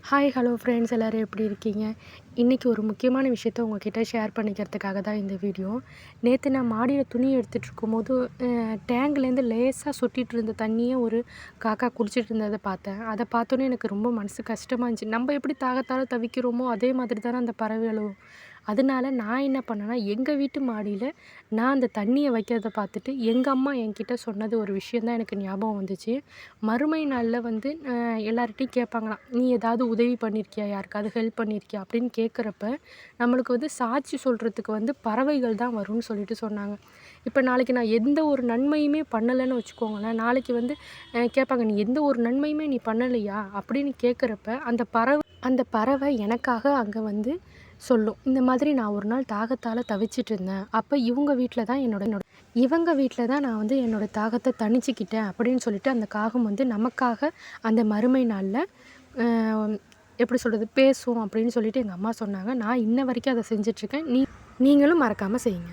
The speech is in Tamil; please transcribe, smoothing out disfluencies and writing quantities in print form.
ஹாய் ஹலோ ஃப்ரெண்ட்ஸ், எல்லோரும் எப்படி இருக்கீங்க? இன்றைக்கி ஒரு முக்கியமான விஷயத்த உங்ககிட்ட ஷேர் பண்ணிக்கிறதுக்காக தான் இந்த வீடியோ. நேற்று நான் மாடியில் துணி எடுத்துகிட்டு இருக்கும்போது டேங்க்லேருந்து லேசாக சொட்டிகிட்டு இருந்த தண்ணியை ஒரு காக்கா குடிச்சிட்டு இருந்ததை பார்த்தேன். அதை பார்த்தோன்னே எனக்கு ரொம்ப மனசு கஷ்டமாக இருந்துச்சு. நம்ம எப்படி தாகத்தால் தவிக்கிறோமோ அதே மாதிரி தானே அந்த பறவைகளும். அதனால நான் என்ன பண்ணேன்னா, எங்கள் வீட்டு மாடியில் நான் அந்த தண்ணியை வைக்கிறத பார்த்துட்டு எங்கள் அம்மா என்கிட்ட சொன்னது ஒரு விஷயம் தான் எனக்கு ஞாபகம் வந்துச்சு. மறுமை நாளில் வந்து எல்லார்கிட்டையும் கேட்பாங்களாம், "நீ ஏதாவது உதவி பண்ணியிருக்கியா? யாருக்காவது ஹெல்ப் பண்ணியிருக்கியா?" அப்படின்னு கேட்குறப்ப நம்மளுக்கு வந்து சாட்சி சொல்கிறதுக்கு வந்து பறவைகள் தான் வரும்னு சொல்லிட்டு சொன்னாங்க. இப்போ நாளைக்கு நான் எந்த ஒரு நன்மையுமே பண்ணலைன்னு வச்சுக்கோங்களேன், நாளைக்கு வந்து கேட்பாங்க, "நீ எந்த ஒரு நன்மையுமே நீ பண்ணலையா?" அப்படின்னு கேட்குறப்ப அந்த பறவை எனக்காக அங்கே வந்து சொல்லும், "இந்த மாதிரி நான் ஒரு நாள் தாகத்தால் தவிச்சிட்டு இருந்தேன். அப்போ இவங்க வீட்டில் தான் இவங்க வீட்டில் தான் நான் வந்து என்னோடய தாகத்தை தணிச்சிக்கிட்டேன்." அப்படின்னு சொல்லிட்டு அந்த காகம் வந்து நமக்காக அந்த மறுமை நாளில் எப்படி சொல்கிறது, பேசும் அப்படின்னு சொல்லிட்டு எங்கள் அம்மா சொன்னாங்க. நான் இன்ன வரைக்கும் அதை செஞ்சிட்ருக்கேன். நீங்களும் மறக்காமல் செய்யுங்க.